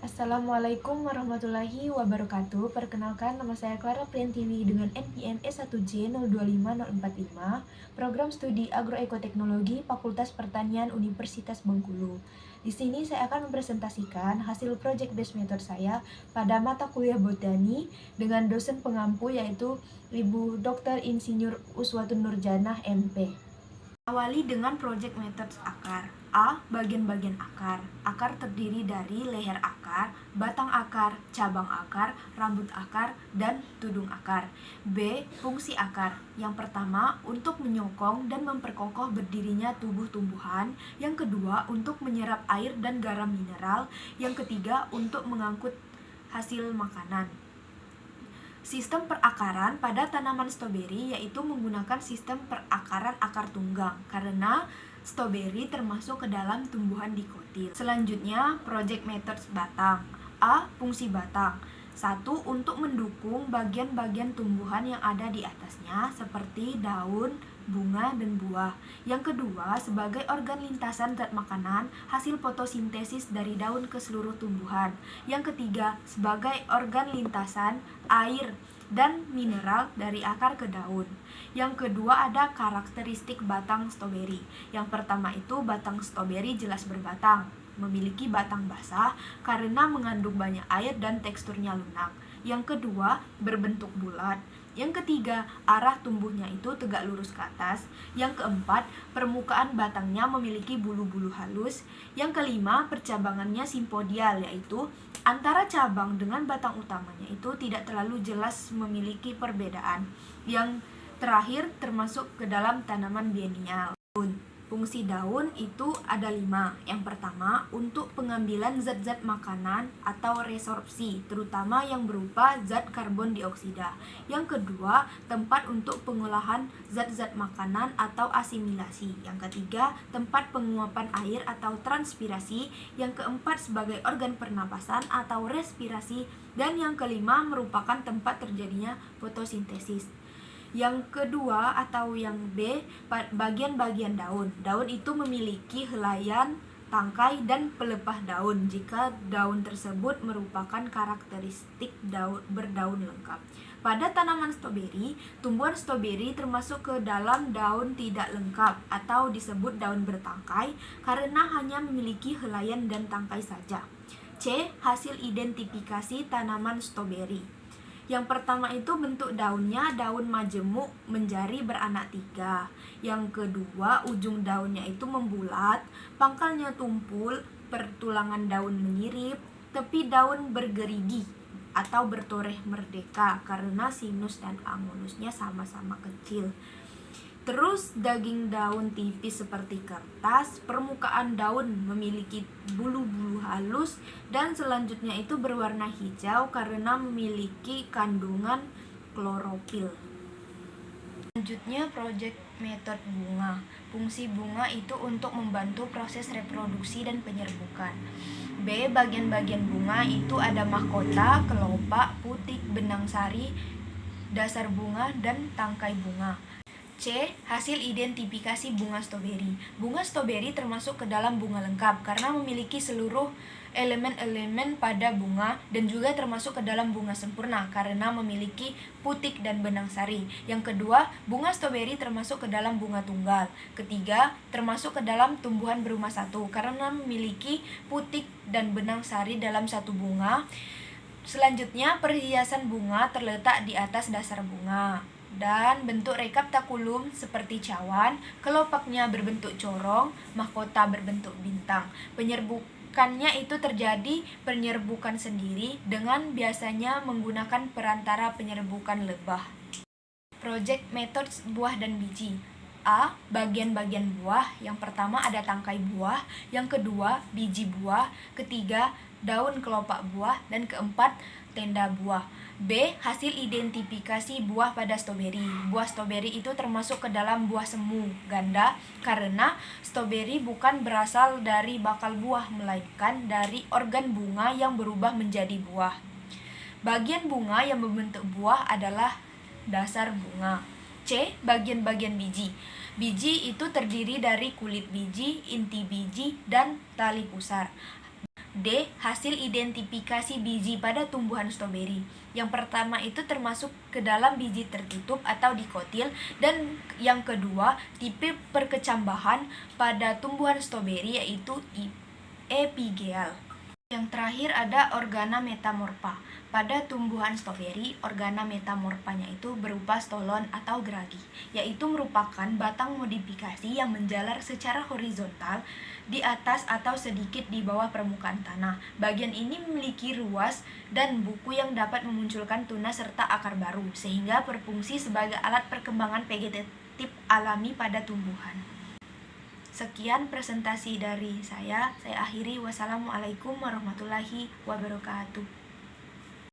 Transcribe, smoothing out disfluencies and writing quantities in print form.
Assalamualaikum warahmatullahi wabarakatuh. Perkenalkan, nama saya Clara Priantiwi dengan NPM S1J025045, Program Studi Agroekoteknologi Fakultas Pertanian Universitas Bengkulu. Di sini saya akan mempresentasikan hasil project based method saya pada mata kuliah botani dengan dosen pengampu yaitu Ibu Dr. Insinyur Uswatun Nurjanah MP. Awali dengan project methods akar. A. Bagian-bagian akar. Akar terdiri dari leher akar, batang akar, cabang akar, rambut akar, dan tudung akar. B. Fungsi akar. Yang pertama, untuk menyokong dan memperkokoh berdirinya tubuh tumbuhan. Yang kedua, untuk menyerap air dan garam mineral. Yang ketiga, untuk mengangkut hasil makanan. Sistem perakaran pada tanaman stroberi yaitu menggunakan sistem perakaran akar tunggang karena stroberi termasuk ke dalam tumbuhan dikotil. Selanjutnya, project methods batang. A. Fungsi batang. 1. Untuk mendukung bagian-bagian tumbuhan yang ada di atasnya seperti daun, bunga, dan buah. Yang kedua, sebagai organ lintasan zat makanan hasil fotosintesis dari daun ke seluruh tumbuhan. Yang ketiga, sebagai organ lintasan air dan mineral dari akar ke daun. Yang kedua ada karakteristik batang stroberi. Yang pertama itu batang stroberi jelas berbatang, memiliki batang basah karena mengandung banyak air dan teksturnya lunak. Yang kedua, berbentuk bulat. Yang ketiga, arah tumbuhnya itu tegak lurus ke atas. Yang keempat, permukaan batangnya memiliki bulu-bulu halus. Yang kelima, percabangannya simpodial, yaitu antara cabang dengan batang utamanya itu tidak terlalu jelas memiliki perbedaan. Yang terakhir, termasuk ke dalam tanaman biennial. Fungsi daun itu ada 5. Yang pertama, untuk pengambilan zat-zat makanan atau resorpsi, terutama yang berupa zat karbon dioksida. Yang kedua, tempat untuk pengolahan zat-zat makanan atau asimilasi. Yang ketiga, tempat penguapan air atau transpirasi. Yang keempat, sebagai organ pernapasan atau respirasi. Dan yang kelima, merupakan tempat terjadinya fotosintesis. Yang kedua atau yang B, bagian-bagian daun. Daun itu memiliki helaian, tangkai, dan pelepah daun jika daun tersebut merupakan karakteristik daun berdaun lengkap. Pada tanaman stroberi, tumbuhan stroberi termasuk ke dalam daun tidak lengkap atau disebut daun bertangkai karena hanya memiliki helaian dan tangkai saja. C. Hasil identifikasi tanaman stroberi. Yang pertama itu bentuk daunnya daun majemuk menjari beranak 3. Yang kedua, ujung daunnya itu membulat, pangkalnya tumpul, pertulangan daun menyirip, tepi daun bergerigi atau bertoreh merdeka karena sinus dan angulusnya sama-sama kecil. Terus daging daun tipis seperti kertas, permukaan daun memiliki bulu-bulu halus, dan selanjutnya itu berwarna hijau karena memiliki kandungan klorofil. Selanjutnya project method bunga. Fungsi bunga itu untuk membantu proses reproduksi dan penyerbukan. B. Bagian-bagian bunga itu ada mahkota, kelopak, putik, benang sari, dasar bunga, dan tangkai bunga. C. Hasil identifikasi bunga stroberi. Bunga stroberi termasuk ke dalam bunga lengkap karena memiliki seluruh elemen-elemen pada bunga dan juga termasuk ke dalam bunga sempurna karena memiliki putik dan benang sari. Yang kedua, bunga stroberi termasuk ke dalam bunga tunggal. Ketiga, termasuk ke dalam tumbuhan berumah satu karena memiliki putik dan benang sari dalam satu bunga. Selanjutnya, perhiasan bunga terletak di atas dasar bunga. Dan bentuk rekaptakulum seperti cawan, kelopaknya berbentuk corong, mahkota berbentuk bintang. Penyerbukannya itu terjadi penyerbukan sendiri dengan biasanya menggunakan perantara penyerbukan lebah. Project methods buah dan biji. A. Bagian-bagian buah. Yang pertama ada tangkai buah, yang kedua biji buah, ketiga daun kelopak buah, dan keempat tenda buah. B. Hasil identifikasi buah pada stroberi. Buah stroberi itu termasuk ke dalam buah semu ganda karena stroberi bukan berasal dari bakal buah melainkan dari organ bunga yang berubah menjadi buah. Bagian bunga yang membentuk buah adalah dasar bunga. C. Bagian-bagian biji. Biji itu terdiri dari kulit biji, inti biji, dan tali pusar. D. Hasil identifikasi biji pada tumbuhan stroberi. Yang pertama itu termasuk ke dalam biji tertutup atau dikotil, dan yang kedua tipe perkecambahan pada tumbuhan stroberi yaitu epigeal. Yang terakhir ada organa metamorfa. Pada tumbuhan stroberi, organa metamorfanya itu berupa stolon atau geragi, yaitu merupakan batang modifikasi yang menjalar secara horizontal di atas atau sedikit di bawah permukaan tanah. Bagian ini memiliki ruas dan buku yang dapat memunculkan tunas serta akar baru, sehingga berfungsi sebagai alat perkembangan vegetatif alami pada tumbuhan. Sekian presentasi dari saya akhiri. Wassalamualaikum warahmatullahi wabarakatuh.